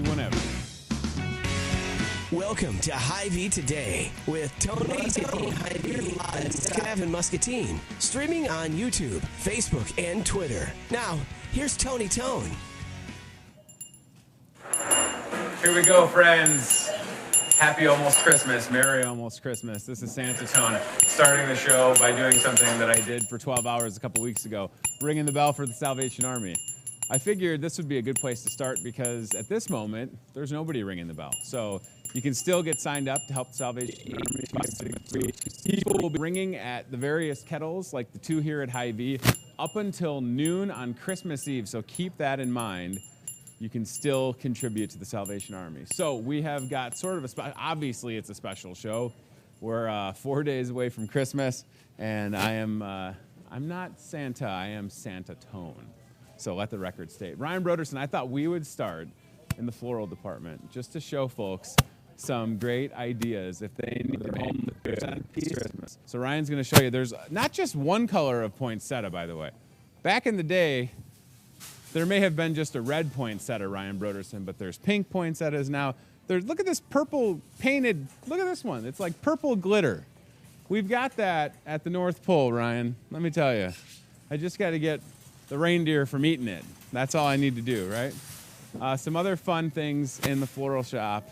See whenever. Welcome to Hy-Vee Today with Tony Hy-Vee and Kevin Muscatine. Streaming on YouTube, Facebook, and Twitter. Now, here's Tony Tone. Here we go, friends. Happy almost Christmas. Merry almost Christmas. This is Santa Tone, starting the show by doing something that I did for 12 hours a couple weeks ago, ringing the bell for the Salvation Army. I figured this would be a good place to start because at this moment, there's nobody ringing the bell. So you can still get signed up to help the Salvation Army. People will be ringing at the various kettles, like the two here at Hy-Vee, up until noon on Christmas Eve. So keep that in mind. You can still contribute to the Salvation Army. So we have got sort of obviously it's a special show. We're 4 days away from Christmas, and I'm not Santa, I am Santa Tone. So let the record state. Ryan Broderson, I thought we would start in the floral department just to show folks some great ideas if they need their home Christmas. So Ryan's gonna show you there's not just one color of poinsettia, by the way. Back in the day, there may have been just a red poinsettia, Ryan Broderson, but there's pink poinsettias now. Look at this purple painted, look at this one. It's like purple glitter. We've got that at the North Pole, Ryan. Let me tell you. I just got to get the reindeer from eating it. That's all I need to do, right? Some other fun things in the floral shop,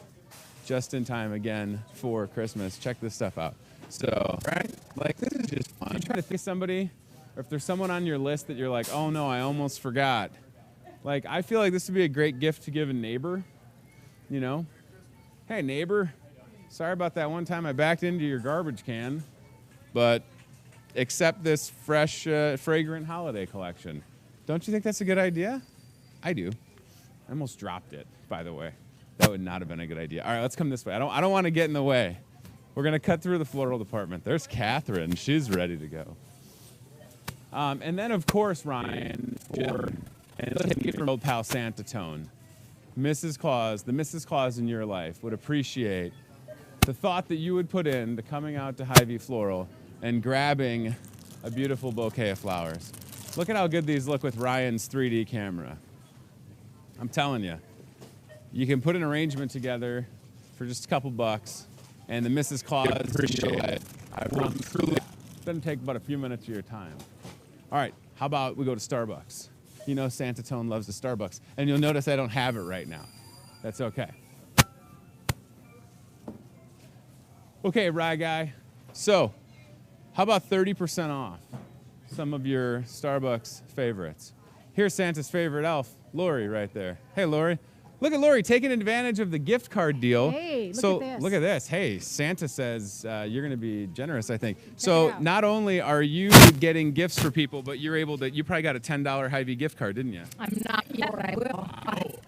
just in time again for Christmas. Check this stuff out. So, right? Like, this is just fun. You try to think somebody, or if there's someone on your list that you're like, oh no, I almost forgot. Like, I feel like this would be a great gift to give a neighbor, you know? Hey, neighbor, sorry about that one time I backed into your garbage can, but accept this fresh, fragrant holiday collection. Don't you think that's a good idea? I do. I almost dropped it, by the way. That would not have been a good idea. All right, let's come this way. I don't want to get in the way. We're going to cut through the floral department. There's Catherine. She's ready to go. And then, of course, Ryan, and from old pal Santa Tone. Mrs. Claus, the Mrs. Claus in your life would appreciate the thought that you would put into coming out to Hy-Vee Floral and grabbing a beautiful bouquet of flowers. Look at how good these look with Ryan's 3D camera. I'm telling you, you can put an arrangement together for just a couple bucks, and the Mrs. Claus appreciate it. It doesn't take but a few minutes of your time. All right, how about we go to Starbucks? You know Santa Tone loves the Starbucks. And you'll notice I don't have it right now. That's okay. Okay, Rye Guy. So, how about 30% off some of your Starbucks favorites? Here's Santa's favorite elf, Lori, right there. Hey, Lori. Look at Lori taking advantage of the gift card deal. Hey, Look at this. Hey, Santa says you're going to be generous, I think. So not only are you getting gifts for people, but you probably got a $10 Hy-Vee gift card, didn't you? I'm not yet, but I will.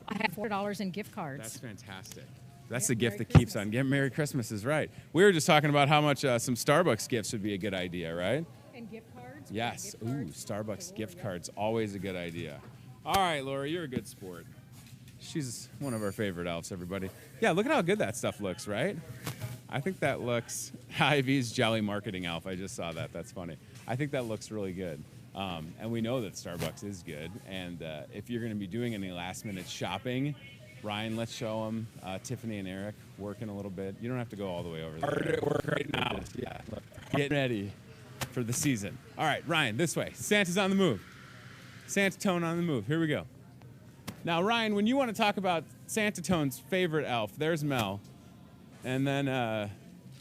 I have $4 in gift cards. That's fantastic. That's the gift that keeps on giving. Merry Christmas is right. We were just talking about how much some Starbucks gifts would be a good idea, right? And gift cards? Yes. Gift cards? Ooh, Starbucks gift cards, always a good idea. All right, Lori, you're a good sport. She's one of our favorite elves, everybody. Yeah, look at how good that stuff looks, right? I think that looks Hy-Vee's Jelly Marketing Elf. I just saw that. That's funny. I think that looks really good. And we know that Starbucks is good. And if you're going to be doing any last-minute shopping, Ryan, let's show them. Tiffany and Eric working a little bit. You don't have to go all the way over there. Hard at work right now. Yeah, get ready for the season. All right, Ryan, this way. Santa's on the move. Santa Tone on the move. Here we go. Now, Ryan, when you want to talk about Santa Tone's favorite elf, there's Mel, and then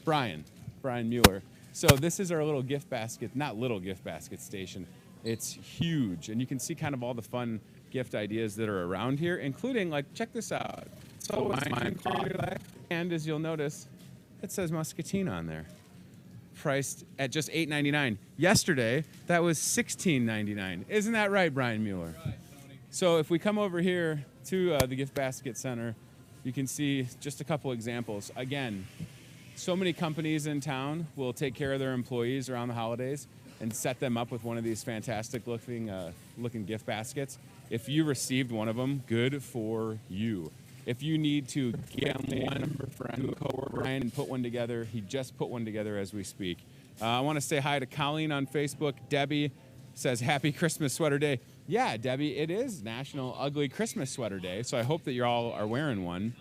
Brian Mueller. So this is our little gift basket, not little gift basket station. It's huge, and you can see kind of all the fun gift ideas that are around here, including, like, check this out. So and as you'll notice, it says Muscatine on there. Priced at just $8.99. Yesterday, that was $16.99. Isn't that right, Brian Mueller? Right. So if we come over here to the Gift Basket Center, you can see just a couple examples. Again, so many companies in town will take care of their employees around the holidays and set them up with one of these fantastic looking gift baskets. If you received one of them, good for you. If you need to get one friend to a coworker and put one together, he just put one together as we speak. I want to say hi to Colleen on Facebook. Debbie says, Happy Christmas Sweater Day. Yeah, Debbie, it is National Ugly Christmas Sweater Day, so I hope that you all are wearing one.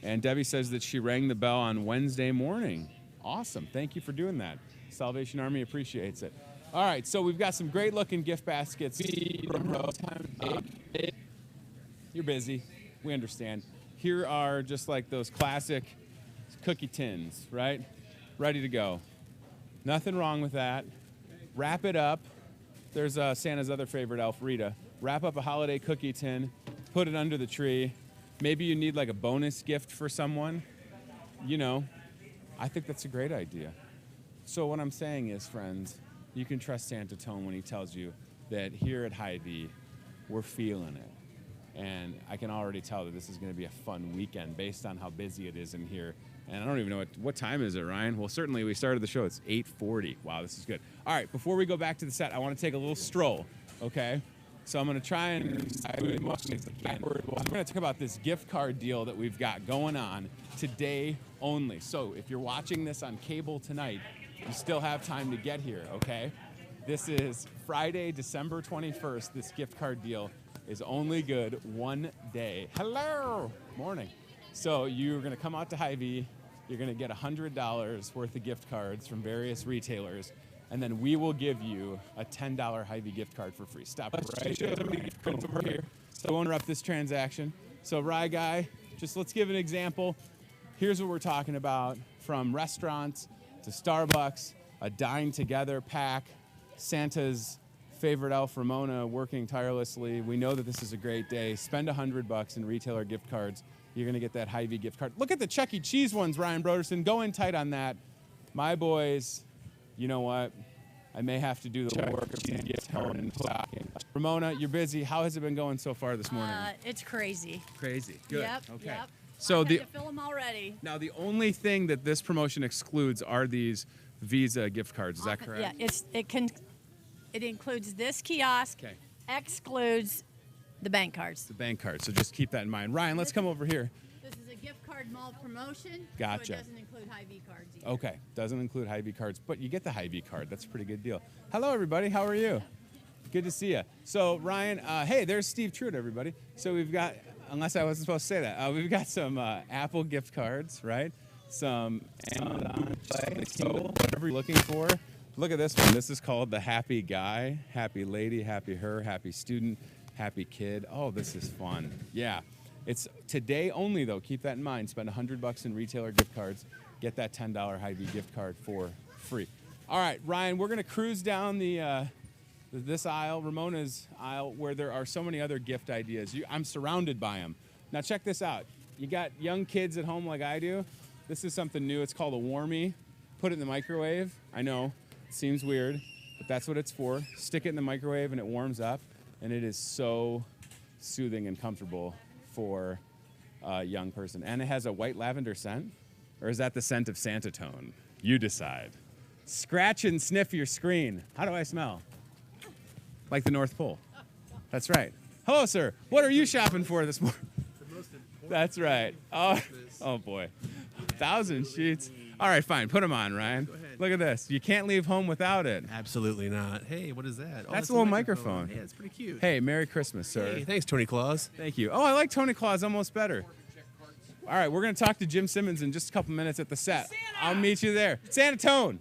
And Debbie says that she rang the bell on Wednesday morning. Awesome. Thank you for doing that. Salvation Army appreciates it. All right, so we've got some great-looking gift baskets. You're busy. We understand. Here are just like those classic cookie tins, right? Ready to go. Nothing wrong with that. Wrap it up. There's Santa's other favorite elf, Rita. Wrap up a holiday cookie tin, put it under the tree. Maybe you need like a bonus gift for someone. You know, I think that's a great idea. So what I'm saying is, friends, you can trust Santa Tone when he tells you that here at Hy-Vee, we're feeling it. And I can already tell that this is going to be a fun weekend based on how busy it is in here. And I don't even know what time is it, Ryan? Well, certainly we started the show. It's 8:40. Wow, this is good. All right, before we go back to the set, I want to take a little stroll, okay? So I'm going to try and we're going to talk about this gift card deal that we've got going on today only. So if you're watching this on cable tonight, you still have time to get here, okay? This is Friday, December 21st. This gift card deal is only good one day. Hello! Morning. So you're going to come out to Hy-Vee. You're going to get $100 worth of gift cards from various retailers, and then we will give you a $10 Hy-Vee gift card for free. Stop right over here. So I won't interrupt this transaction. So Rye Guy, just let's give an example. Here's what we're talking about: from restaurants to Starbucks, a dine together pack, Santa's favorite elf Ramona working tirelessly. We know that this is a great day. Spend $100 in retailer gift cards. You're going to get that Hy-Vee gift card. Look at the Chuck E. Cheese ones, Ryan Broderson. Go in tight on that. My boys, you know what? I may have to do the work of gift card and stocking. Ramona, you're busy. How has it been going so far this morning? It's crazy. Crazy. Good. Yep. Okay. Yep. So I've had to fill them already. Now the only thing that this promotion excludes are these Visa gift cards. Is that correct? Yeah. It includes this kiosk. Okay. Excludes the bank cards. The bank cards. So just keep that in mind. Ryan, let's come over here. This is a gift card mall promotion. Gotcha. So it doesn't include Hy-Vee cards either. Okay, doesn't include Hy-Vee cards, but you get the Hy-Vee card. That's a pretty good deal. Hello, everybody. How are you? Good to see you. So, Ryan, hey, there's Steve Truitt, everybody. So we've got, unless I wasn't supposed to say that, we've got some Apple gift cards, right? Some Amazon Play, whatever you're looking for. Look at this one. This is called the Happy Guy, Happy Lady, Happy Her, Happy Student, Happy Kid. Oh, this is fun. Yeah. It's today only, though. Keep that in mind. Spend $100 in retailer gift cards. Get that $10 Hy-Vee gift card for free. All right, Ryan, we're going to cruise down this aisle, Ramona's aisle, where there are so many other gift ideas. I'm surrounded by them. Now, check this out. You got young kids at home like I do. This is something new. It's called a Warmie. Put it in the microwave. I know, it seems weird, but that's what it's for. Stick it in the microwave, and it warms up, and it is so soothing and comfortable for a young person. And it has a white lavender scent, or is that the scent of Santa Tone? You decide. Scratch and sniff your screen. How do I smell? Like the North Pole. That's right. Hello, sir. What are you shopping for this morning? That's right. Oh boy. 1,000 sheets. All right, fine. Put them on, Ryan. Go ahead. Look at this. You can't leave home without it. Absolutely not. Hey, what is that? Oh, That's a little microphone. Yeah, it's pretty cute. Hey, Merry Christmas, sir. Hey, thanks, Tony Claus. Thank you. Oh, I like Tony Claus almost better. All right, we're going to talk to Jim Simmons in just a couple minutes at the set. I'll meet you there. Santa Tone.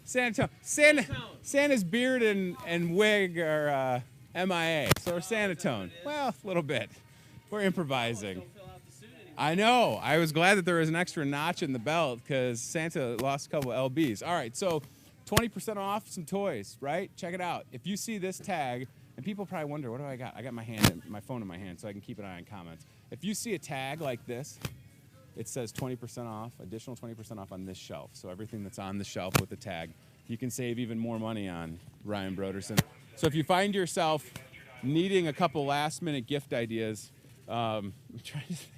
Santa Tone. Santa's beard and wig are MIA, so we're Santa Tone. Well, a little bit. We're improvising. I know. I was glad that there was an extra notch in the belt because Santa lost a couple LBs. All right, so 20% off some toys, right? Check it out. If you see this tag, and people probably wonder, what do I got? I got my phone in my hand so I can keep an eye on comments. If you see a tag like this, it says 20% off, additional 20% off on this shelf. So everything that's on the shelf with the tag, you can save even more money on, Ryan Broderson. So if you find yourself needing a couple last-minute gift ideas, I'm trying to think.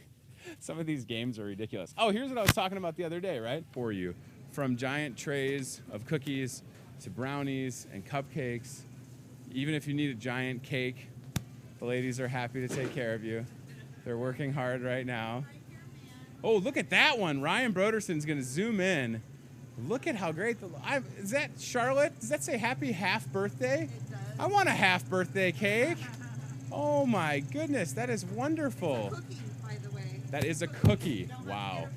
Some of these games are ridiculous. Oh, here's what I was talking about the other day, right? For you. From giant trays of cookies to brownies and cupcakes. Even if you need a giant cake, the ladies are happy to take care of you. They're working hard right now. Oh, look at that one. Ryan Broderson's going to zoom in. Look at how great. Is that Charlotte? Does that say happy half birthday? It does. I want a half birthday cake. Oh my goodness, that is wonderful. Cookie, by the way. That is a cookie. Wow.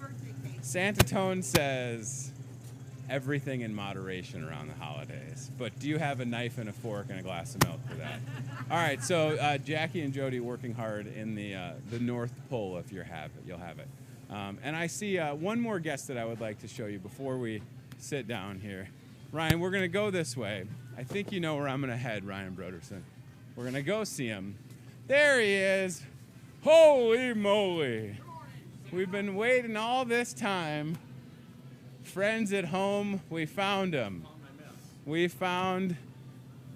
Santa Tone says everything in moderation around the holidays. But do you have a knife and a fork and a glass of milk for that? All right, so Jackie and Jody working hard in the North Pole. If you'll have it. And I see one more guest that I would like to show you before we sit down here. Ryan, we're going to go this way. I think you know where I'm going to head, Ryan Broderson. We're going to go see him. There he is. Holy moly. We've been waiting all this time. Friends at home, we found him. We found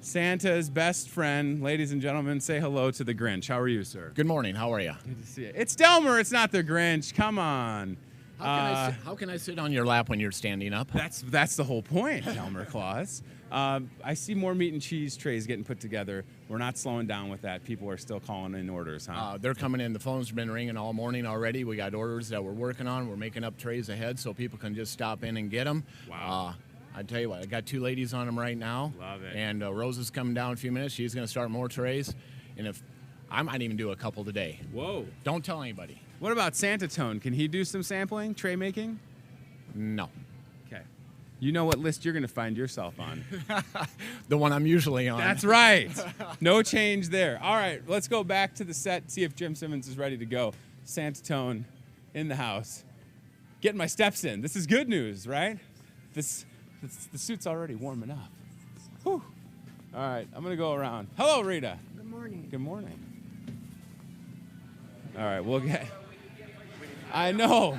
Santa's best friend. Ladies and gentlemen, say hello to the Grinch. How are you, sir? Good morning. How are you? Good to see you. It's Delmer. It's not the Grinch. Come on. How can I sit on your lap when you're standing up? That's the whole point, Delmer Claus. I see more meat and cheese trays getting put together. We're not slowing down with that. People are still calling in orders, huh? They're coming in. The phone's been ringing all morning already. We got orders that we're working on. We're making up trays ahead so people can just stop in and get them. Wow. I tell you what, I got 2 ladies on them right now. Love it. And Rose is coming down in a few minutes. She's going to start more trays. And if I might even do a couple today. Whoa. Don't tell anybody. What about Santa Tone? Can he do some sampling, tray making? No. Okay. You know what list you're going to find yourself on. The one I'm usually on. That's right. No change there. All right, let's go back to the set, see if Jim Simmons is ready to go. Santa Tone in the house. Getting my steps in. This is good news, right? The suit's already warming up. Whew. All right, I'm going to go around. Hello, Rita. Good morning. Good morning. All right, we'll get... I know.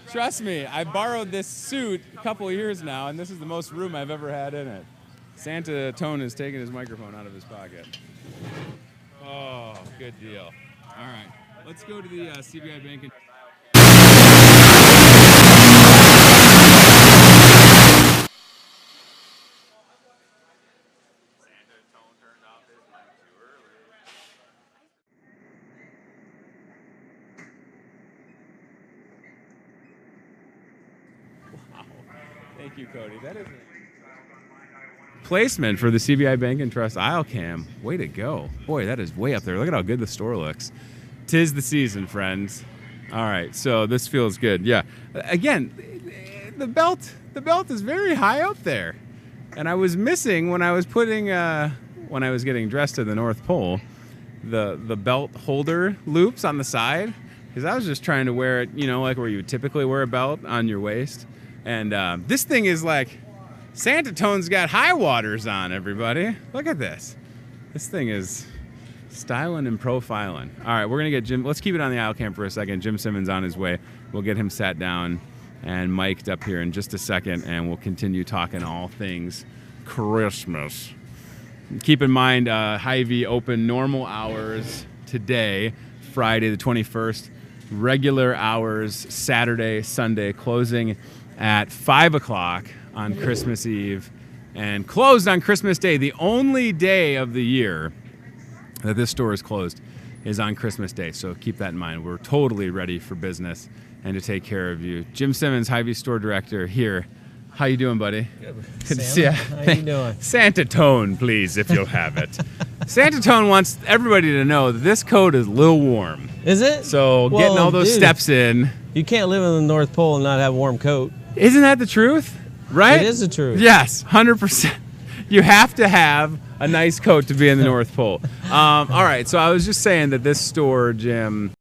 Trust me, I borrowed this suit a couple of years now, and this is the most room I've ever had in it. Santa Tone is taking his microphone out of his pocket. Oh, good deal. All right, let's go to the CBI Bank. Thank you, Cody. That is placement for the CBI Bank and Trust aisle cam. Way to go. Boy, that is way up there. Look at how good the store looks. 'Tis the season, friends. All right, so this feels good. Yeah. Again, the belt is very high up there. And I was missing when I was putting when I was getting dressed to the North Pole, the belt holder loops on the side, because I was just trying to wear it, you know, like where you would typically wear a belt on your waist. And this thing is like, Santa Tone's got high waters on, everybody. Look at this. This thing is styling and profiling. All right, we're going to get Jim. Let's keep it on the aisle cam for a second. Jim Simmons on his way. We'll get him sat down and mic'd up here in just a second, and we'll continue talking all things Christmas. Keep in mind, Hy-Vee open normal hours today, Friday the 21st. Regular hours Saturday, Sunday, closing at 5 o'clock on Christmas Eve and closed on Christmas Day. The only day of the year that this store is closed is on Christmas Day, so keep that in mind. We're totally ready for business and to take care of you. Jim Simmons, Hy-Vee store director here. How you doing, buddy? Good to see you. How you doing? Santa Tone, please, if you'll have it. Santa Tone wants everybody to know that this coat is a little warm. Is it? So getting all those steps in. You can't live in the North Pole and not have a warm coat. Isn't that the truth? Right? It is the truth. Yes, 100%. You have to have a nice coat to be in the North Pole. All right, so I was just saying that this store, Jim,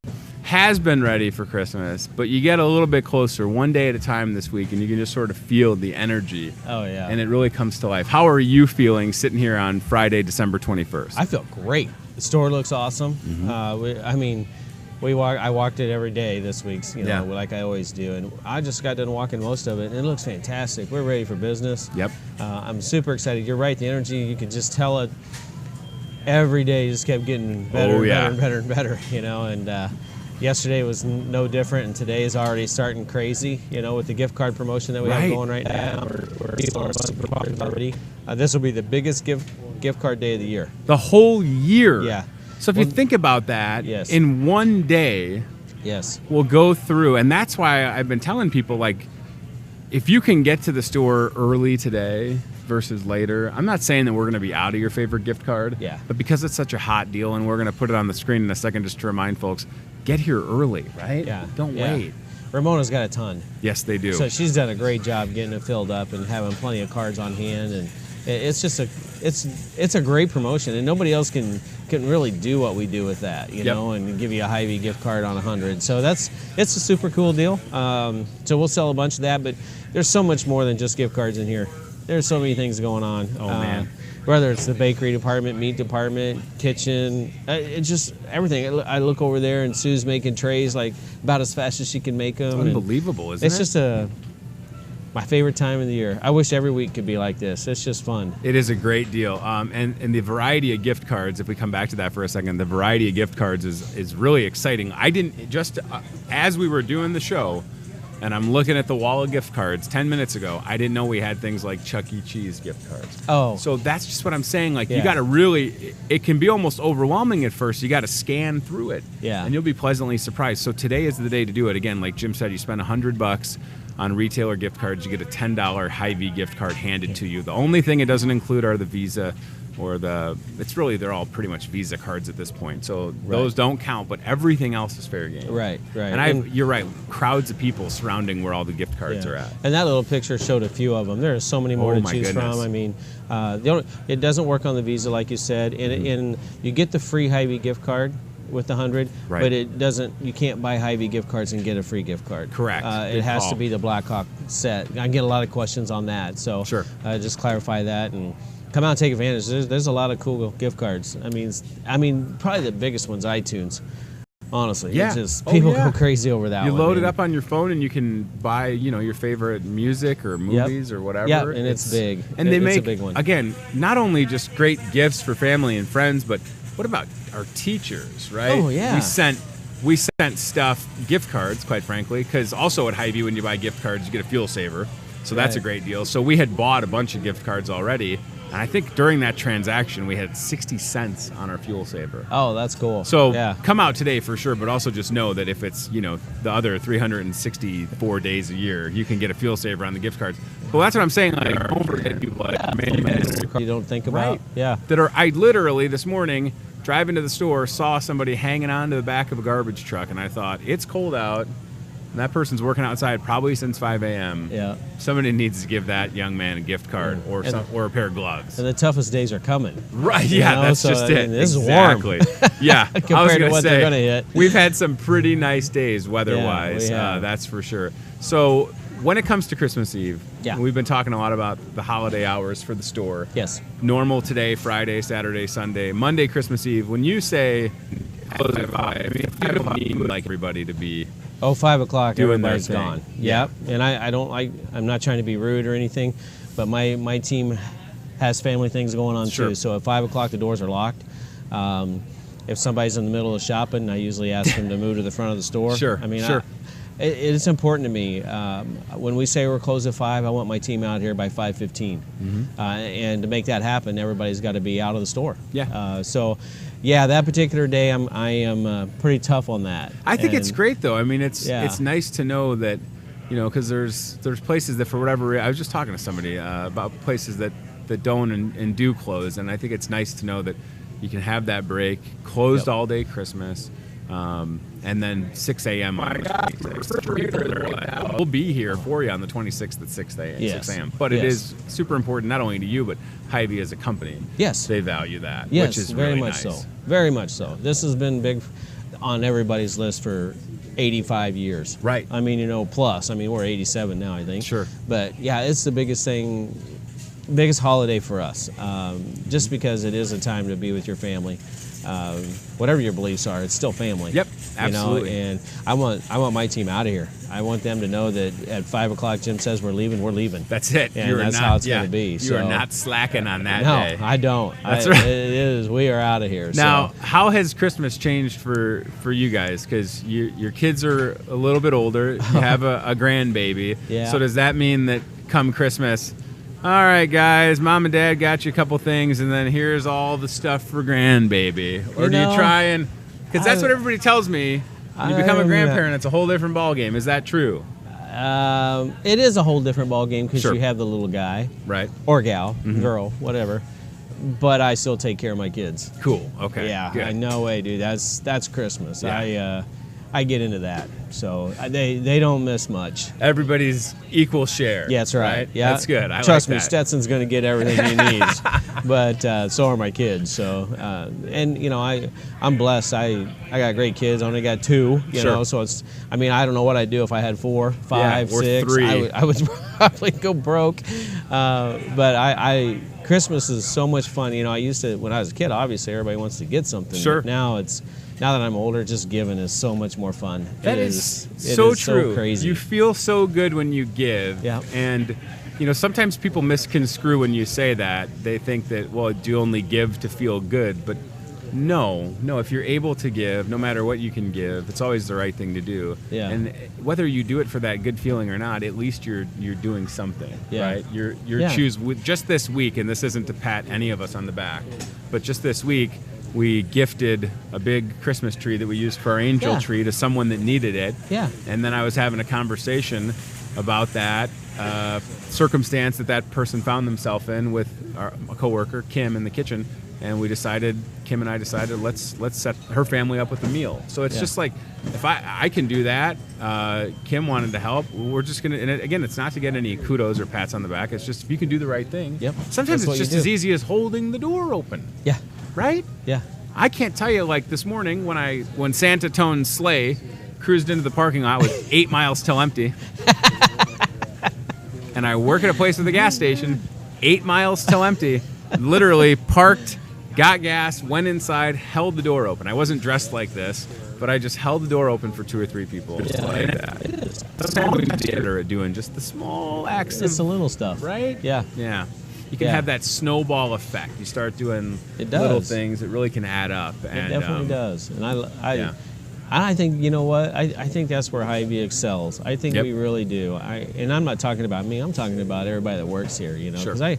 has been ready for Christmas, but you get a little bit closer one day at a time this week, and you can just sort of feel the energy. Oh, yeah. And it really comes to life. How are you feeling sitting here on Friday, December 21st? I feel great. The store looks awesome. Mm-hmm. I walked it every day this week, like I always do, and I just got done walking most of it, and it looks fantastic. We're ready for business. Yep. I'm super excited. You're right, the energy, you can just tell it every day just kept getting better and better, and yesterday was no different, and today is already starting crazy, with the gift card promotion that we have going right now. People are super popular already. This will be the biggest gift card day of the year. The whole year? Yeah. So if you think about that, yes. in one day, yes, we'll go through, and that's why I've been telling people, like, if you can get to the store early today, versus later. I'm not saying that we're going to be out of your favorite gift card. Yeah. But because it's such a hot deal, and we're going to put it on the screen in a second just to remind folks, get here early, right? Yeah. Don't wait. Ramona's got a ton. Yes, they do. So she's done a great job getting it filled up and having plenty of cards on hand, and it's just it's a great promotion, and nobody else can really do what we do with that, you know, and give you a Hy-Vee gift card on 100. So it's a super cool deal. So we'll sell a bunch of that, but there's so much more than just gift cards in here. There's so many things going on. Oh man. Whether it's the bakery department, meat department, kitchen, it's just everything. I look over there and Sue's making trays like about as fast as she can make them. It's unbelievable, isn't it? It's just my favorite time of the year. I wish every week could be like this. It's just fun. It is a great deal. And the variety of gift cards, if we come back to that for a second, the variety of gift cards is really exciting. I didn't, just as we were doing the show, and I'm looking at the wall of gift cards 10 minutes ago, I didn't know we had things like Chuck E. Cheese gift cards. Oh. So that's just what I'm saying. Like, Yeah. you got to really, it can be almost overwhelming at first. You got to scan through it. Yeah. And you'll be pleasantly surprised. So today is the day to do it. Again, like Jim said, you spend $100 on retailer gift cards, you get a $10 Hy-Vee gift card handed to you. The only thing it doesn't include are the Visa or they're all pretty much Visa cards at this point. So those don't count, but everything else is fair game. Right. And you're right, crowds of people surrounding where all the gift cards are at. And that little picture showed a few of them. There are so many more Oh, to my choose goodness. from. I mean, it doesn't work on the Visa, like you said, and you get the free Hy-Vee gift card with the 100, Right. but it doesn't. You can't buy Hy-Vee gift cards and get a free gift card. Correct. It Good has call. to be the Blackhawk set. I get a lot of questions on that, so Sure. just clarify that and come out and take advantage. There's a lot of cool gift cards. I mean, probably the biggest one's iTunes. Honestly, Yeah. it's just Oh, people yeah. go crazy over that You one. load it man. up on your phone and you can buy, your favorite music or movies or whatever. Yep, and it's big. And they It's a make, big one. again, not only just great gifts for family and friends, but what about our teachers, right? Oh, yeah. We sent stuff, gift cards, quite frankly, because also at Hy-Vee, when you buy gift cards, you get a fuel saver. So that's a Right. great deal. So we had bought a bunch of gift cards already. And I think during that transaction, we had 60 cents on our fuel saver. Oh, that's cool. So yeah. come out today for sure, but also just know that if it's, the other 364 days a year, you can get a fuel saver on the gift cards. Well, that's what I'm saying. Like, don't forget people like You don't think about. Right. Yeah. I literally this morning, driving to the store, saw somebody hanging on to the back of a garbage truck, and I thought, it's cold out. And that person's working outside probably since 5 a.m. Yeah. Somebody needs to give that young man a gift card or a pair of gloves. And the toughest days are coming. Right, You yeah, know, that's so, just I it. mean, this is exactly. Yeah, I was Compared to gonna what say, they're gonna hit. We've had some pretty nice days weather-wise, Yeah, we have. that's for sure. So when it comes to Christmas Eve, Yeah. we've been talking a lot about the holiday hours for the store. Yes. Normal today, Friday, Saturday, Sunday, Monday, Christmas Eve. When you say close at 5, I mean, you don't need like everybody to be. Oh, 5 o'clock, Doing their everybody's thing. gone. Yep. And I don't like, I'm not trying to be rude or anything, but my team has family things going on Sure. too. So at 5 o'clock, the doors are locked. If somebody's in the middle of shopping, I usually ask them to move to the front of the store. Sure, I mean, sure. it's important to me. When we say we're closed at 5, I want my team out here by 5:15. And to make that happen, everybody's got to be out of the store. Yeah. So, yeah, that particular day, I am pretty tough on that. I think it's And- great though. I mean, it's Yeah. nice to know that, because there's places that for whatever reason, I was just talking to somebody about places that don't and do close, and I think it's nice to know that you can have that break, closed Yep. all day Christmas, and then 6 a.m. on the 26th. We'll be here for you on the 26th at 6 a.m. Yes. 6 a.m. But it Yes. is super important not only to you, but Hy-Vee as a company. Yes. They value that, Yes, which is very really much nice. so. Very much so. This has been big on everybody's list for 85 years. Right. I mean, plus. I mean, we're 87 now, I think. Sure. But yeah, it's the biggest thing, biggest holiday for us. Just because it is a time to be with your family. Whatever your beliefs are, it's still family. Yep, absolutely. And I want my team out of here. I want them to know that at 5 o'clock, Jim says we're leaving. We're leaving. That's it. And You are that's not, how it's yeah, going to be. You So are not slacking on that no, day. I don't. That's right. It is. We are out of here. Now, so. how has Christmas changed for you guys? Because your kids are a little bit older. You have a grandbaby. Yeah. So does that mean that come Christmas, all right, guys, Mom and Dad got you a couple things, and then here's all the stuff for grandbaby? Or do you try and... Because that's what everybody tells me. When you become a grandparent, it's a whole different ballgame. Is that true? It is a whole different ball game because Sure. you have the little guy Right. or gal, girl, whatever. But I still take care of my kids. Cool. Okay. Yeah, Good. no way, dude. That's Christmas. Yeah. I get into that, so they don't miss much. Everybody's equal share. Yeah, that's right. Yeah, That's good. I Trust like me, that. Stetson's going to get everything he needs, but so are my kids. So, and you know, I'm blessed. I got great kids. I only got 2. You Sure. know, so it's. I mean, I don't know what I'd do if I had 4, 5, or 6. 3. I would probably go broke. But I Christmas is so much fun. You know, I used to when I was a kid. Obviously, everybody wants to get something. Sure. But now that I'm older, just giving is so much more fun. That It is it so is true. So crazy. You feel so good when you give. Yeah. And, you know, sometimes people misconstrue when you say that. They think that, well, do you only give to feel good? But no. If you're able to give, no matter what you can give, it's always the right thing to do. Yeah. And whether you do it for that good feeling or not, at least you're doing something, Yeah. right? You're Yeah. with just this week, and this isn't to pat any of us on the back, but just this week, we gifted a big Christmas tree that we used for our angel Yeah. tree to someone that needed it. Yeah. And then I was having a conversation about that circumstance that person found themselves in with a coworker, Kim, in the kitchen. And Kim and I decided, let's set her family up with a meal. So it's Yeah. just like, if I can do that, Kim wanted to help. We're just going to, and again, it's not to get any kudos or pats on the back. It's just, if you can do the right thing. Yep. Sometimes That's what it's you just do. as easy as holding the door open, Yeah. right? Yeah. I can't tell you, like this morning when Santa Tone's sleigh cruised into the parking lot with 8 miles till empty, and I work at a place with a gas station, 8 miles till empty, literally parked, got gas, went inside, held the door open. I wasn't dressed like this, but I just held the door open for 2 or 3 people. Just like that. It is. Sometimes we get better at doing just the small acts It's the of, little stuff. right? Yeah. Yeah. You can Yeah. have that snowball effect. You start doing It little does. things that really can add up. And, It definitely does. And yeah. I think, you know what? I think that's where Hy-Vee excels. I think Yep. we really do. And I'm not talking about me. I'm talking about everybody that works here, you know. Sure. Because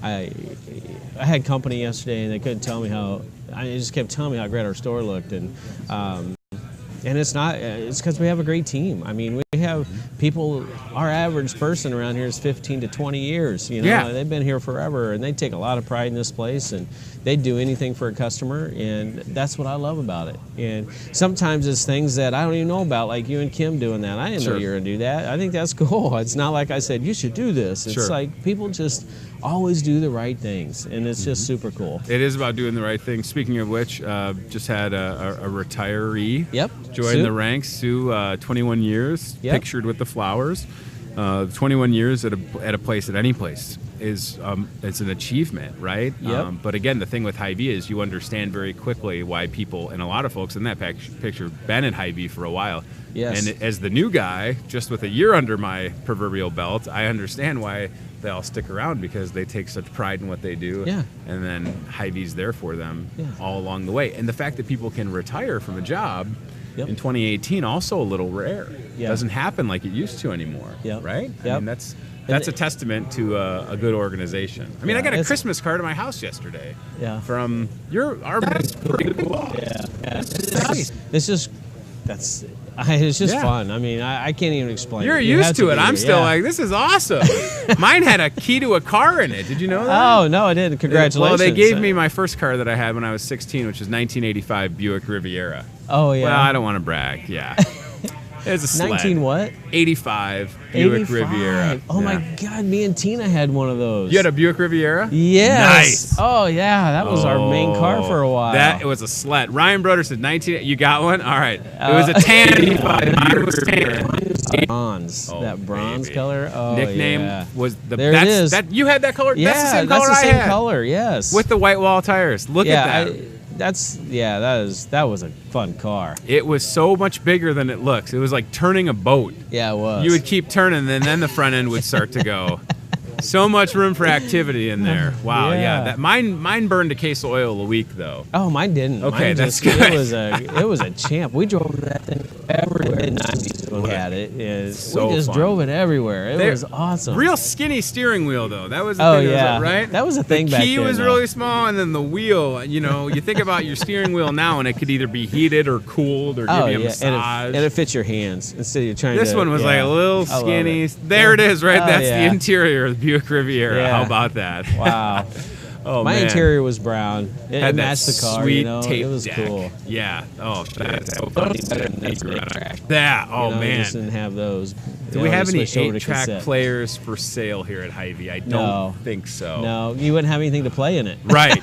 I had company yesterday, and they couldn't tell me how. They just kept telling me how great our store looked, and it's not. It's because we have a great team. I mean, we have people. Our average person around here is 15 to 20 years. You know, Yeah. they've been here forever, and they take a lot of pride in this place, and they do anything for a customer, and that's what I love about it. And sometimes it's things that I don't even know about, like you and Kim doing that. I didn't know Sure. you were gonna do that. I think that's cool. It's not like I said you should do this. It's Sure. like people just always do the right things, and it's just Mm-hmm. super cool. It is about doing the right thing. Speaking of which, just had a retiree Yep. join Sue. the ranks. Sue, 21 years, Yep. pictured with the flowers. 21 years at a place, at any place, is it's an achievement, right? Yep. But again, the thing with Hy-Vee is you understand very quickly why people, and a lot of folks in that picture, been at Hy-Vee for a while. Yes. And as the new guy, just with a year under my proverbial belt, I understand why they all stick around, because they take such pride in what they do. Yeah. And then Hy-Vee's there for them Yeah. all along the way. And the fact that people can retire from a job Yep. in 2018, also a little rare. Yeah. Doesn't happen like it used to anymore. Yep. Right? I Yep. mean, that's a testament to a good organization. I mean, Yeah, I got a it's- Christmas card at my house yesterday. Yeah. From our pretty cool. Yeah. It's just it's just Yeah. fun. I mean, I can't even explain. You're it. You have used to be it. I'm here. still Yeah. like, this is awesome. Mine had a key to a car in it. Did you know that? Oh no, I didn't. Congratulations. Well, they gave me my first car that I had when I was 16, which was 1985 Buick Riviera. Oh yeah. Well, I don't want to brag. Yeah. It's a sled. 19 what? 85 Buick 85. Riviera. Oh my Yeah. God, me and Tina had one of those. You had a Buick Riviera? Yes. Nice. Oh yeah, that was our main car for a while. That it was a sled. Ryan Broder said 19. You got one? All right. It was a tan 85. Mine was tan. bronze. Oh, that bronze baby. color. Oh Nickname yeah. was the. There it that's, is. That you had that color. Yeah, that's the same color I same had. color. Yes. With the white wall tires. Look yeah, at that. that was a fun car. It was so much bigger than it looks. It was like turning a boat. Yeah, it was. You would keep turning, and then the front end would start to go. So much room for activity in there. Wow, yeah. Yeah. That mine burned a case of oil a week though. Oh, mine didn't. Okay, Mine that's just, good. It was a champ. We drove that thing everywhere in the 90s. who had it. And So we just fun. drove it everywhere. It They're was awesome. Real skinny steering wheel, though. That was the Oh, thing, yeah. right? That was a thing the back key then, was though. really small, and then the wheel, you know, you think about your steering wheel now, and it could either be heated or cooled or give you a massage. And it fits your hands instead of trying This to. one was like a little I love skinny. it. There it is, right? Oh, That's the yeah. interior of the Buick Riviera. Yeah. How about that? Wow. Oh, My man. interior was brown. It Had that matched the car. sweet You know, tape it was deck. cool. Yeah. Oh, that's so Better fun. than this big track. That. Oh, You know, man. Just didn't have those. Do we have any switched over to 8-track cassette. players for sale here at Hy-Vee? I don't No. think so. No, you wouldn't have anything to play in it. Right.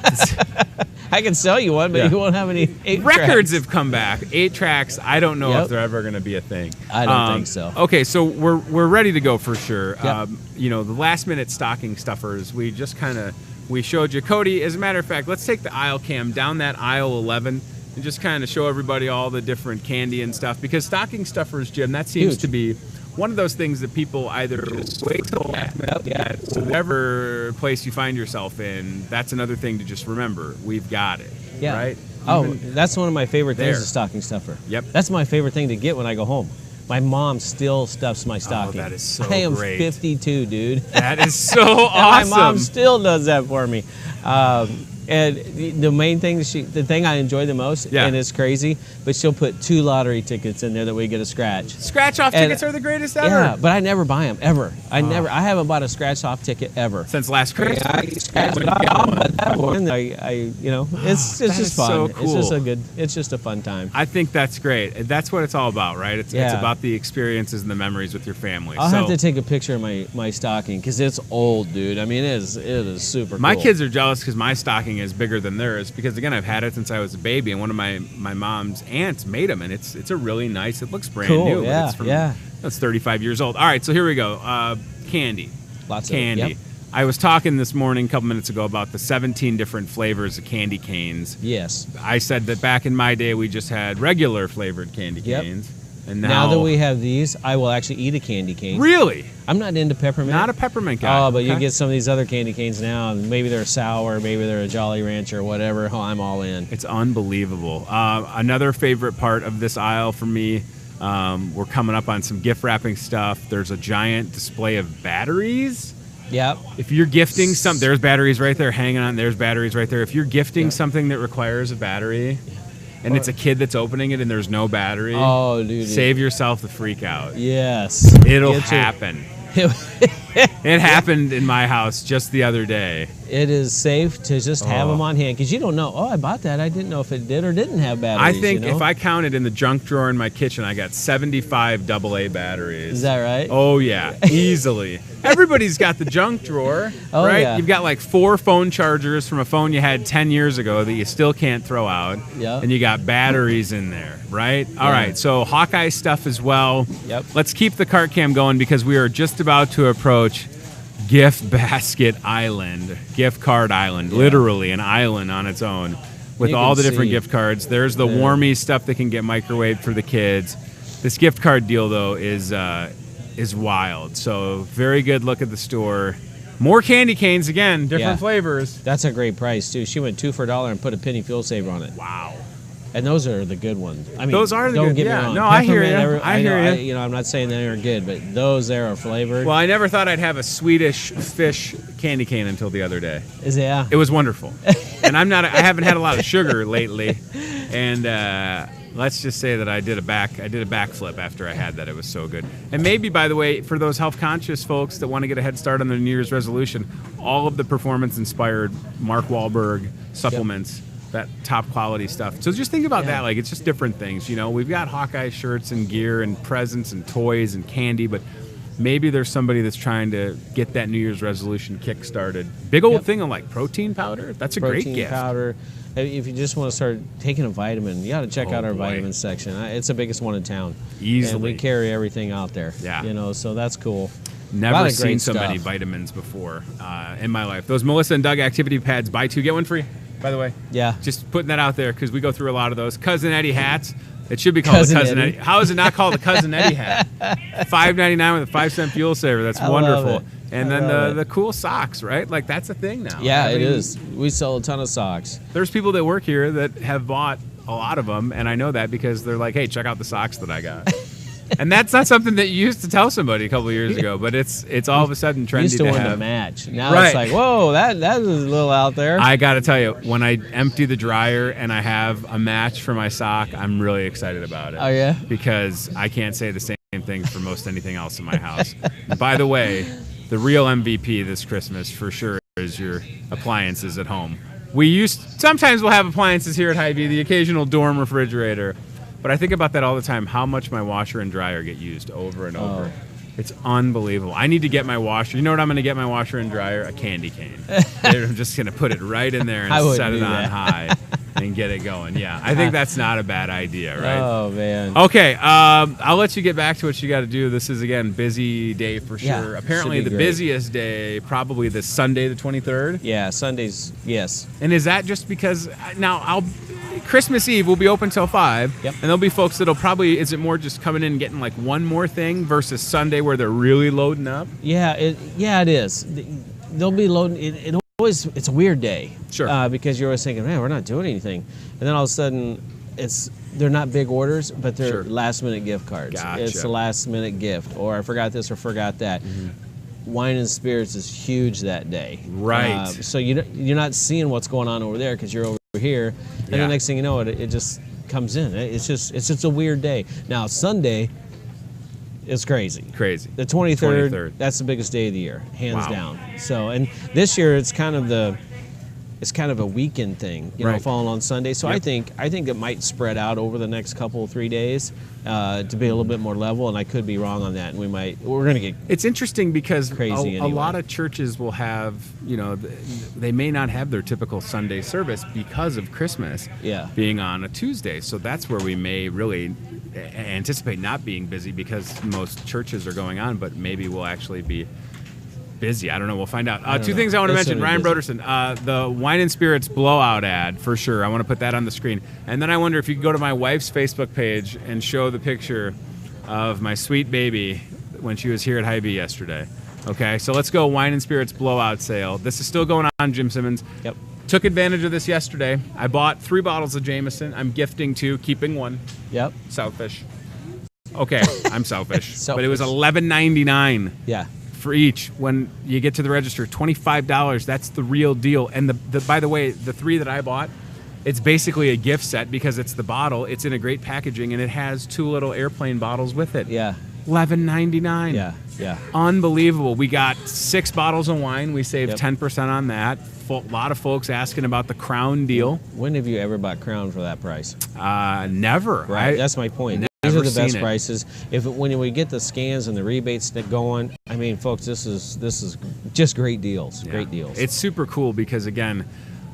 I can sell you one, but Yeah. you won't have any 8 Records tracks. have come back. 8 tracks. I don't know Yep. if they're ever going to be a thing. I don't think so. Okay, so we're ready to go for sure. Yep. You know, the last minute stocking stuffers. We just kind of showed you, Cody. As a matter of fact, let's take the aisle cam down that aisle 11 and just kind of show everybody all the different candy and stuff, because stocking stuffers, Jim, that seems Huge. to be one of those things that people either wait till the last minute to get. So whatever place you find yourself in, that's another thing to just remember. We've got it. Yeah. Right. Oh, Even- that's one of my favorite things, there. a stocking stuffer. Yep. That's my favorite thing to get when I go home. My mom still stuffs my stocking. that is so I am great. 52, dude. That is so And awesome. my mom still does that for me. And the main thing, the thing I enjoy the most, Yeah. and it's crazy, but she'll put 2 lottery tickets in there that we get a scratch. Scratch off And- tickets are the greatest ever. Yeah, but I never buy them ever. I haven't bought a scratch off ticket ever. Since last Christmas. You know, it's That just is fun. so It's just a fun time. I think that's great. That's what it's all about, right? It's Yeah. about the experiences and the memories with your family. I'll so have to take a picture of my stocking because it's old, dude. I mean, it is super my cool. kids are jealous because my stocking is bigger than theirs, because again, I've had it since I was a baby, and one of my mom's aunts made them, and it's a really nice. It looks brand Cool, new. but yeah, it's from, yeah. That's 35 years old. All right, so here we go. Candy. Lots of it, candy. yep. I was talking this morning, a couple minutes ago, about the 17 different flavors of candy canes. Yes. I said that back in my day, we just had regular flavored candy Yep. canes. And Now that we have these, I will actually eat a candy cane. Really? I'm not into peppermint. Not a peppermint guy. Oh, but you Okay. get some of these other candy canes now, and maybe they're sour, maybe they're a Jolly Rancher, whatever. Oh, I'm all in. It's unbelievable. Another favorite part of this aisle for me, we're coming up on some gift wrapping stuff. There's a giant display of batteries. Yep. If you're gifting some, there's batteries right there hanging on. There's batteries right there. If you're gifting something that requires a battery, and it's a kid that's opening it and there's no battery, Oh, dude. save yourself the freak out. Yes. It'll Get your- happen. It happened in my house just the other day. It is safe to just have Oh. them on hand because you don't know. Oh, I bought that. I didn't know if it did or didn't have batteries. I think you know? if I counted in the junk drawer in my kitchen, I got 75 AA batteries. Is that right? Oh, yeah, easily. Everybody's got the junk drawer, Oh, right? yeah. You've got like 4 phone chargers from a phone you had 10 years ago that you still can't throw out. Yeah. And you got batteries in there, right? All right, so Hawkeye stuff as well. Yep. Let's keep the cart cam going because we are just about to approach Gift Basket Island, Gift Card Island, literally an island on its own with You all can the different see. gift cards. There's the warmy stuff that can get microwaved for the kids. This gift card deal, though, is wild. So very good look at the store. More candy canes again, different Yeah. flavors. That's a great price too. She went 2 for $1 and put a penny fuel saver on it. Wow. And those are the good ones. I mean, Those are the don't good- get yeah. me wrong. No, I hear Peppermint, ya. I hear know, ya. You know, I'm not saying they are good, but those there are flavored. Well, I never thought I'd have a Swedish fish candy cane until the other day. Yeah. It was wonderful. And I haven't had a lot of sugar lately. And let's just say that I did a backflip after I had that. It was so good. And maybe, by the way, for those health conscious folks that want to get a head start on their New Year's resolution, all of the performance inspired Mark Wahlberg supplements, that top quality stuff. So just think about that. Like, it's just different things. You know, we've got Hawkeye shirts and gear and presents and toys and candy, but maybe there's somebody that's trying to get that New Year's resolution kick-started. Big old thing of like protein powder. That's a great Protein gift. powder. If you just want to start taking a vitamin, you got to check out our boy. vitamin section. It's the biggest one in town. Easily. And we carry everything out there. Yeah. You know, so that's cool. A lot Never of seen great so many stuff. vitamins before in my life. Those Melissa and Doug activity pads, buy 2, get 1 free, by the way. Yeah. Just putting that out there because we go through a lot of those. Cousin Eddie hats. It should be called Cousin a Cousin Eddie. Eddie. How is it not called a Cousin Eddie hat? $5.99 with a 5-cent fuel saver. That's I love wonderful. it. And I then love the cool socks, right? Like, that's a thing now. Yeah, I it mean, is. We sell a ton of socks. There's people that work here that have bought a lot of them, and I know that because they're like, hey, check out the socks that I got. And that's not something that you used to tell somebody a couple of years ago, but it's all of a sudden trendy Used to want have. to match. Now Right. it's like, whoa, that is a little out there. I got to tell you, when I empty the dryer and I have a match for my sock, I'm really excited about it. Oh, yeah? Because I can't say the same thing for most anything else in my house. By the way, the real MVP this Christmas for sure is your appliances at home. Sometimes we'll have appliances here at Hy-Vee, the occasional dorm refrigerator. But I think about that all the time, how much my washer and dryer get used over and over. It's unbelievable. I need to get my washer. You know what I'm going to get my washer and dryer? A candy cane. I'm just going to put it right in there and set it on high and get it going. Yeah, I think that's not a bad idea, right? Oh, man. Okay, I'll let you get back to what you got to do. This is, again, busy day for sure. Yeah, Apparently should be the great. busiest day, probably this Sunday the 23rd. Yeah, Sundays, yes. And is that just because Christmas Eve will be open till 5, Yep. and there'll be folks that'll probably, is it more just coming in and getting like one more thing versus Sunday where they're really loading up? Yeah, it is. They'll be loading. It's a weird day. Sure. Because you're always thinking, man, we're not doing anything, and then all of a sudden, they're not big orders, but they're Sure. last minute gift cards. Gotcha. It's a last minute gift, or I forgot this or forgot that. Wine and spirits is huge that day. Right. So you're not seeing what's going on over there because you're over here, and Yeah. the next thing you know, it just comes in. It's just a weird day. Now Sunday, it's crazy. Crazy. The 23rd, 23rd. that's the biggest day of the year, hands Wow. down. So, and this year it's kind of a weekend thing, you know, Right. falling on Sunday. So Yep. I think it might spread out over the next 3 days to be a little bit more level, and I could be wrong on that. And we're going to get It's interesting because Crazy a anyway. lot of churches will have, they may not have their typical Sunday service because of Christmas Yeah. being on a Tuesday. So that's where we may really anticipate not being busy because most churches are going on, but maybe we'll actually be busy. I don't know. We'll find out. don't Two know. things I want to It's mention. gonna Ryan be busy. Broderson, the Wine and Spirits blowout ad for sure. I want to put that on the screen. And then I wonder if you could go to my wife's Facebook page and show the picture of my sweet baby when she was here at Hy-Vee yesterday. Okay, so let's go Wine and Spirits blowout sale. This is still going on, Jim Simmons. Yep. Took advantage of this yesterday. I bought 3 bottles of Jameson. I'm gifting 2, keeping 1. Yep. Selfish. Okay, I'm selfish. But it was Selfish. $11.99 Yeah. for each. When you get to the register, $25. That's the real deal. And by the way, the 3 that I bought, it's basically a gift set because it's the bottle. It's in a great packaging, and it has 2 little airplane bottles with it. Yeah. $11.99. Yeah. Yeah. Unbelievable. We got 6 bottles of wine. We saved Yep. 10% on that. A lot of folks asking about the Crown deal. When have you ever bought Crown for that price? Never. Right. That's my point. These never are the best seen it. prices. When we get the scans and the rebates that going, I mean, folks, this is just great deals. Yeah. Great deals. It's super cool because, again,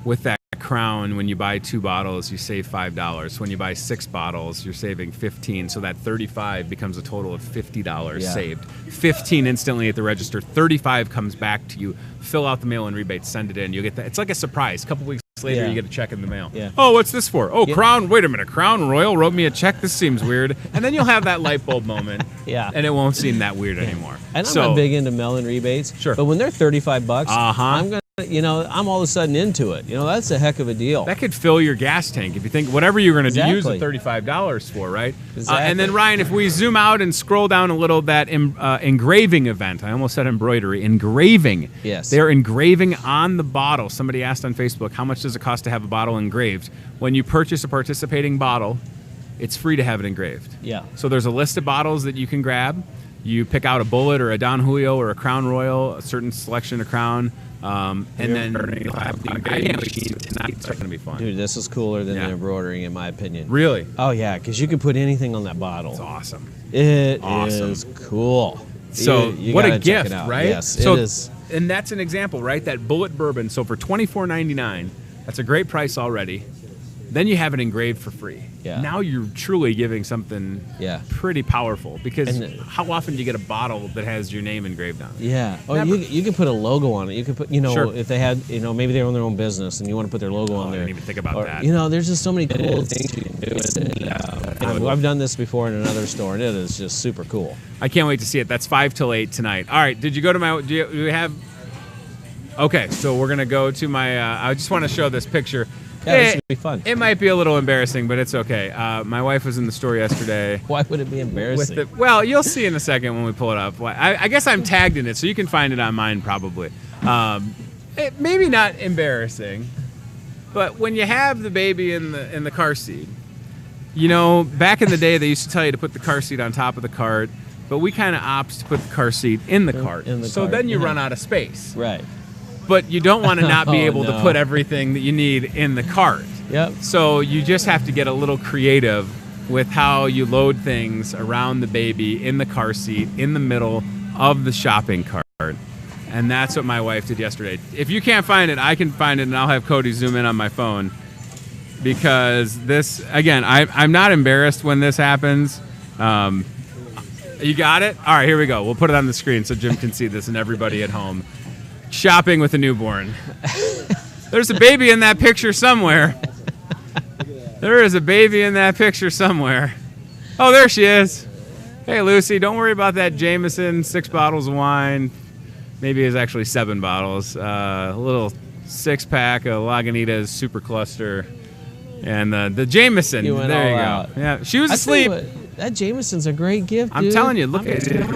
with that Crown, when you buy 2 bottles, you save $5. When you buy 6 bottles, you're saving $15. So that $35 becomes a total of $50 Yeah. saved. $15 instantly at the register. $35 comes back to you. Fill out the mail-in rebate, send it in. You get that. It's like a surprise. A couple weeks later, Yeah. you get a check in the mail. Yeah. Oh, what's this for? Oh, Yeah. Crown. Wait a minute. Crown Royal wrote me a check. This seems weird. And then you'll have that light bulb moment. Yeah. And it won't seem that weird anymore. And I'm not big into melon rebates. Sure. But when they're $35, Uh-huh. I'm gonna, I'm all of a sudden into it. That's a heck of a deal. That could fill your gas tank if you think whatever you're going to use the Exactly. $35 for, right? Exactly. And then, Ryan, if we zoom out and scroll down a little, that engraving event, I almost said embroidery, engraving. Yes. They're engraving on the bottle. Somebody asked on Facebook, how much does it cost to have a bottle engraved? When you purchase a participating bottle, it's free to have it engraved. Yeah. So there's a list of bottles that you can grab. You pick out a Bullet or a Don Julio or a Crown Royal, a certain selection of Crown, and then you'll have the engraving machine tonight. It's going to be fun. Dude, this is cooler than Yeah. the embroidering, in my opinion. Really? Oh, yeah, because you can put anything on that bottle. It's awesome. It Awesome. is cool. So You what a gotta check gift, it out. right? Yes, so, it is. And that's an example, right? That Bullet bourbon. So for $24.99, that's a great price already. Then you have it engraved for free. Yeah. Now you're truly giving something Yeah. pretty powerful because And how often do you get a bottle that has your name engraved on it? Yeah. Oh, Never. you can put a logo on it. You can put, Sure. if they had, maybe they own their own business and you want to put their logo on I there. didn't even think about Or, that. there's just so many cool things you can do. I've done this before in another store, and it is just super cool. I can't wait to see it. That's 5 till 8 tonight. All right. Did you go to my? Do we have? Okay, so we're gonna go to my. I just want to show this picture. Yeah, this is gonna be fun. It might be a little embarrassing, but it's okay. My wife was in the store yesterday. Why would it be embarrassing? Well, you'll see in a second when we pull it up. I guess I'm tagged in it, so you can find it on mine probably. Maybe not embarrassing, but when you have the baby in the car seat, you know, back in the day they used to tell you to put the car seat on top of the cart, but we kind of opt to put the car seat in the cart. So then you run out of space. Right. But you don't want to not be able to put everything that you need in the cart. Yep. So you just have to get a little creative with how you load things around the baby in the car seat in the middle of the shopping cart. And that's what my wife did yesterday. If you can't find it, I can find it, and I'll have Cody zoom in on my phone. Because this, again, I'm not embarrassed when this happens. You got it? All right, here we go. We'll put it on the screen so Jim can see this and everybody at home. Shopping with a newborn. There's a baby in that picture somewhere. There is a baby in that picture somewhere. Oh, there she is. Hey, Lucy, don't worry about that Jameson, 6 bottles of wine. Maybe it's actually 7 bottles. A little 6-pack of Lagunitas Super Cluster. And the Jameson. You went there all you go. out. Yeah, she was asleep. That Jameson's a great gift, I'm dude. telling you, look at it.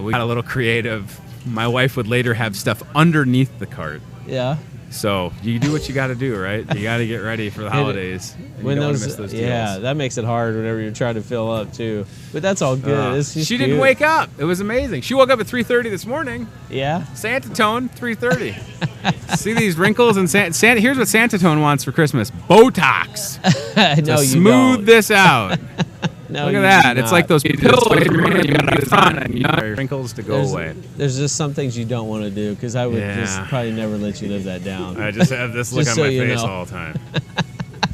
We got a little creative. My wife would later have stuff underneath the cart. Yeah. So you do what you got to do, right? You got to get ready for the holidays. And When you don't those, wanna miss those yeah, deals. that makes it hard whenever you're trying to fill up too. But that's all good. It's just She didn't cute. wake up. It was amazing. She woke up at 3:30 this morning. Yeah. Santa Tone, 3:30. See these wrinkles and Santa. Here's what Santa Tone wants for Christmas: Botox No, to you smooth don't. this out. No, Look you at that. do It's not. like those pills you got to front and you want your wrinkles to go away. There's just some things you don't want to do because I would just Yeah. probably never let you live that down. I just have this look Just on so my you face know. all the time.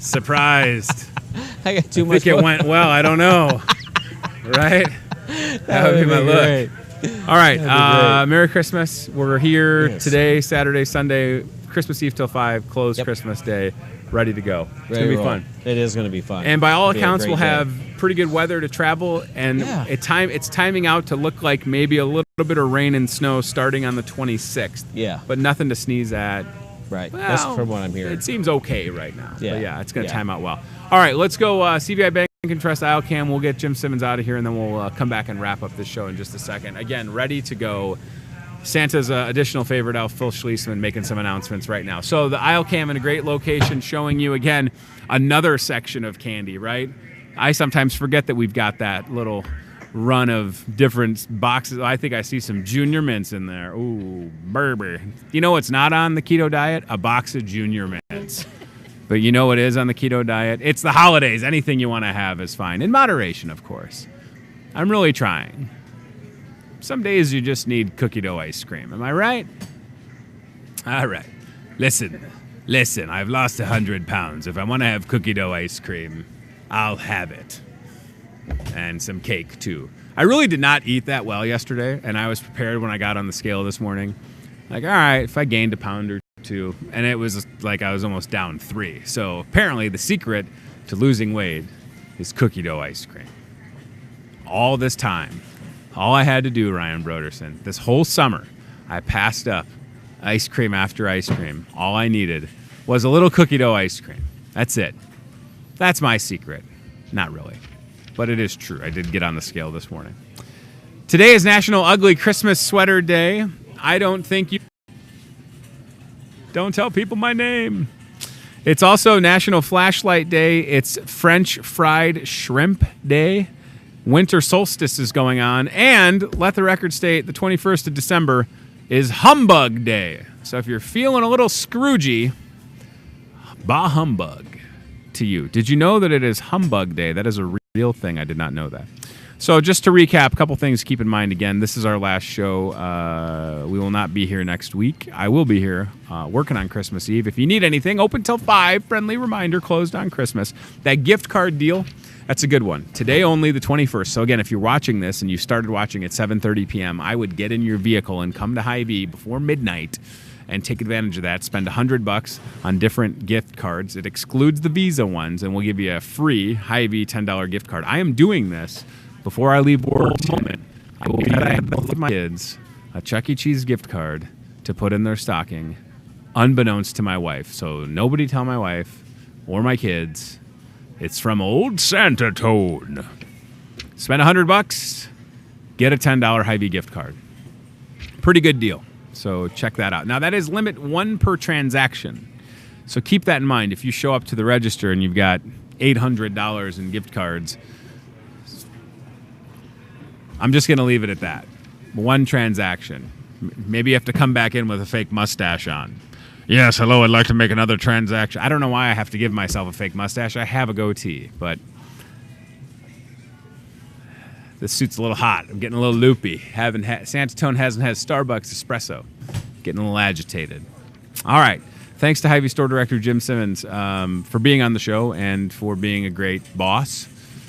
Surprised. I got too I much. think it went well. I don't know. Right? That would be my look. Great. All right. That'd be Merry Christmas. We're here Yes. today, Saturday, Sunday, Christmas Eve till 5, closed Yep. Christmas Day, ready to go. It's Ready going to be to roll. fun. It is going to be fun. And by all It'll be a accounts, great we'll day. have pretty good weather to travel, and Yeah. it's timing out to look like maybe a little bit of rain and snow starting on the 26th. Yeah. But nothing to sneeze at. Right. That's Well, from what I'm hearing. It seems okay right now. Yeah. But yeah, it's going to Yeah. time out well. All right, let's go CVI Bank and Trust ILCAM. We'll get Jim Simmons out of here, and then we'll come back and wrap up this show in just a second. Again, ready to go. Santa's additional favorite elf, Phil Schlesman, making some announcements right now. So the ILCAM in a great location, showing you, again, another section of candy, right? I sometimes forget that we've got that little run of different boxes. I think I see some Junior Mints in there. Ooh, Berber. You know what's not on the keto diet? A box of Junior Mints. But you know what is on the keto diet? It's the holidays. Anything you want to have is fine. In moderation, of course. I'm really trying. Some days you just need cookie dough ice cream. Am I right? All right. Listen. I've lost 100 pounds. If I want to have cookie dough ice cream, I'll have it. And some cake, too. I really did not eat that well yesterday, and I was prepared when I got on the scale this morning. Like, all right, if I gained a pound or two, and it was like I was almost down 3. So apparently the secret to losing weight is cookie dough ice cream. All this time, all I had to do, Ryan Broderson, this whole summer, I passed up ice cream after ice cream. All I needed was a little cookie dough ice cream. That's it. That's my secret. Not really, but it is true. I did get on the scale this morning. Today is National Ugly Christmas Sweater Day. I don't think you... Don't tell people my name. It's also National Flashlight Day. It's French Fried Shrimp Day. Winter solstice is going on. And let the record state, the 21st of December is Humbug Day. So if you're feeling a little Scroogey, bah humbug to you. Did you know that it is Humbug Day? That is a real thing. I did not know that. So just to recap, a couple things to keep in mind. Again, this is our last show. We will not be here next week. I will be here working on Christmas Eve. If you need anything, open till 5. Friendly reminder, closed on Christmas. That gift card deal, that's a good one. Today only, the 21st. So again, if you're watching this and you started watching at 7:30 p.m., I would get in your vehicle and come to Hy-Vee before midnight and take advantage of that. Spend $100 on different gift cards. It excludes the Visa ones, and we'll give you a free Hy-Vee $10 gift card. I am doing this before I leave work moment. I will give both of my kids a Chuck E. Cheese gift card to put in their stocking unbeknownst to my wife. So nobody tell my wife or my kids. It's from old Santa Tone. Spend $100, get a $10 Hy-Vee gift card. Pretty good deal. So check that out. Now that is limit 1 per transaction. So keep that in mind. If you show up to the register and you've got $800 in gift cards, I'm just going to leave it at that. 1 transaction. Maybe you have to come back in with a fake mustache on. Yes, hello, I'd like to make another transaction. I don't know why I have to give myself a fake mustache. I have a goatee, but this suit's a little hot. I'm getting a little loopy. Santa Tone hasn't had Starbucks espresso. Getting a little agitated. All right. Thanks to Hy-Vee store director Jim Simmons for being on the show and for being a great boss.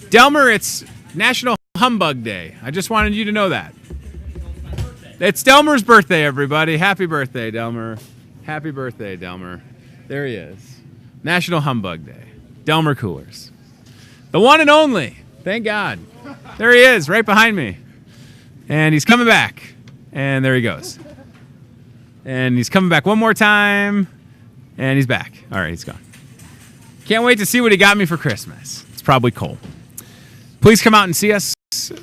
Delmer, it's National Humbug Day. I just wanted you to know that. It's Delmer's birthday, everybody. Happy birthday, Delmer. Happy birthday, Delmer. There he is. National Humbug Day. Delmer Coolers. The one and only. Thank God. There he is, right behind me. And he's coming back. And there he goes. And he's coming back one more time. And he's back. All right, he's gone. Can't wait to see what he got me for Christmas. It's probably coal. Please come out and see us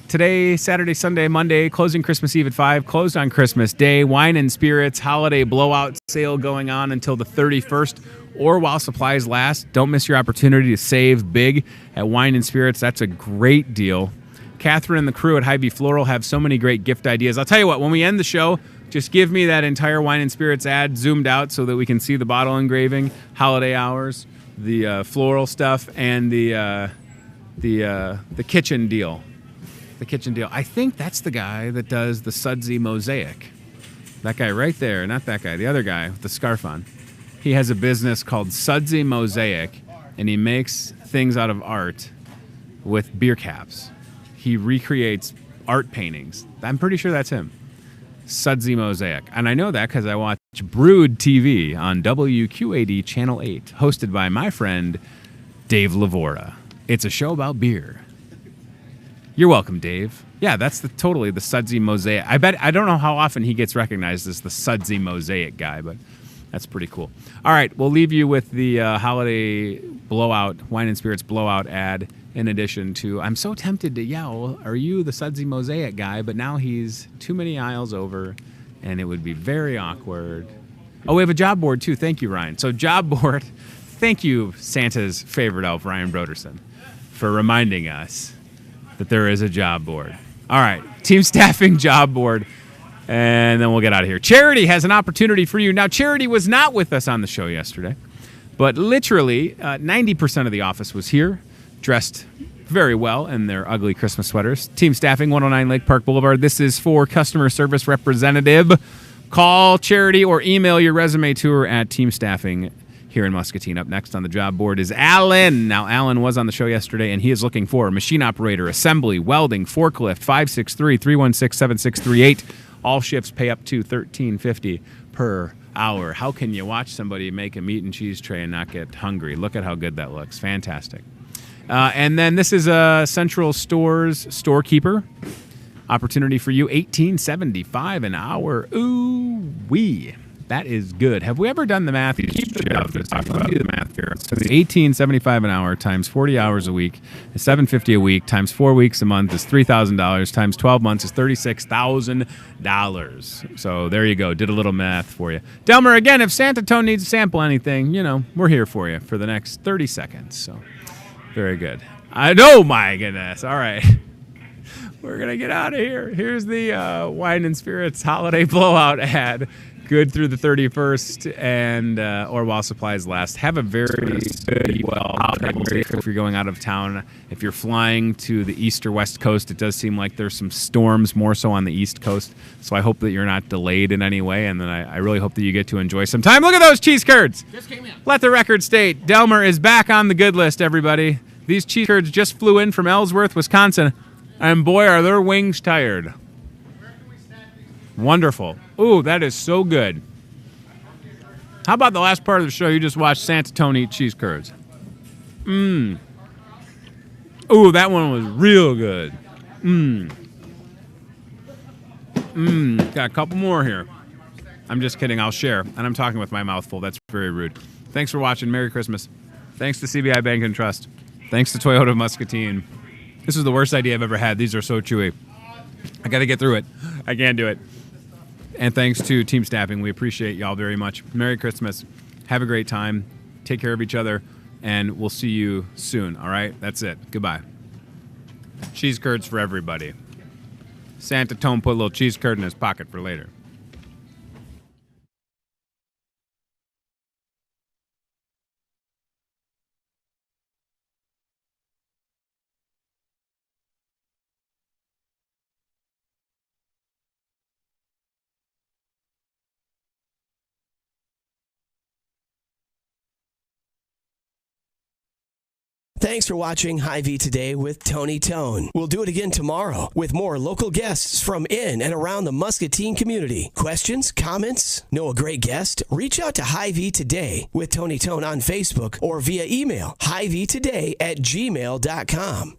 today, Saturday, Sunday, Monday, closing Christmas Eve at 5, closed on Christmas Day. Wine and Spirits holiday blowout sale going on until the 31st or while supplies last. Don't miss your opportunity to save big at Wine and Spirits. That's a great deal. Catherine and the crew at Hy-Vee Floral have so many great gift ideas. I'll tell you what, when we end the show, just give me that entire Wine and Spirits ad zoomed out so that we can see the bottle engraving, holiday hours, the floral stuff, and the kitchen deal. The kitchen deal. I think that's the guy that does the sudsy mosaic. That guy right there, not that guy, the other guy with the scarf on. He has a business called Sudsy Mosaic, and he makes things out of art with beer caps. He recreates art paintings. I'm pretty sure that's him. Sudsy Mosaic. And I know that because I watch Brood TV on WQAD Channel 8, hosted by my friend Dave Lavorda. It's a show about beer. You're welcome, Dave. Yeah, that's totally the Sudsy Mosaic. I don't know how often he gets recognized as the Sudsy Mosaic guy, but that's pretty cool. All right, we'll leave you with the holiday blowout, Wine and Spirits blowout ad, in addition to, I'm so tempted to yell, are you the Sudsy Mosaic guy? But now he's too many aisles over, and it would be very awkward. Oh, we have a job board, too. Thank you, Ryan. So job board, thank you, Santa's favorite elf, Ryan Broderson, for reminding us that there is a job board. All right, team staffing job board, and then we'll get out of here. Charity has an opportunity for you. Now, Charity was not with us on the show yesterday, but literally 90% of the office was here, dressed very well in their ugly Christmas sweaters. Team staffing, 109 Lake Park Boulevard. This is for customer service representative. Call Charity or email your resume to her at Team Staffing here in Muscatine. Up next on the job board is Alan. Now, Alan was on the show yesterday, and he is looking for machine operator, assembly, welding, forklift, 563-316-7638. All shifts pay up to $13.50 per hour. How can you watch somebody make a meat and cheese tray and not get hungry? Look at how good that looks. Fantastic. And then this is a Central Stores storekeeper. Opportunity for you, $18.75 an hour. Ooh-wee. That is good. Have we ever done the math? Keep the math. Let's talk about the math here. So $18.75 an hour times 40 hours a week is $750 a week times 4 weeks a month is $3,000 times 12 months is $36,000. So there you go. Did a little math for you. Delmer, again, if Santa Tone needs to sample anything, we're here for you for the next 30 seconds. So very good. Oh, my goodness. All right. We're going to get out of here. Here's the Wine and Spirits holiday blowout ad. Good through the 31st and or while supplies last. Have a very good holiday if you're going out of town. If you're flying to the east or west coast, it does seem like there's some storms more so on the east coast. So I hope that you're not delayed in any way, and then I really hope that you get to enjoy some time. Look at those cheese curds. Just came in. Let the record state, Delmer is back on the good list, everybody. These cheese curds just flew in from Ellsworth, Wisconsin, and boy, are their wings tired. Wonderful. Ooh, that is so good. How about the last part of the show? You just watched Santa Tone eat cheese curds. Ooh, that one was real good. Got a couple more here. I'm just kidding. I'll share. And I'm talking with my mouth full. That's very rude. Thanks for watching. Merry Christmas. Thanks to CBI Bank and Trust. Thanks to Toyota Muscatine. This is the worst idea I've ever had. These are so chewy. I got to get through it. I can't do it. And thanks to Team Staffing. We appreciate y'all very much. Merry Christmas. Have a great time. Take care of each other. And we'll see you soon. All right? That's it. Goodbye. Cheese curds for everybody. Santa Tone put a little cheese curd in his pocket for later. Thanks for watching Hy-Vee Today with Tony Tone. We'll do it again tomorrow with more local guests from in and around the Muscatine community. Questions, comments, know a great guest? Reach out to Hy-Vee Today with Tony Tone on Facebook or via email, hyveetoday@gmail.com.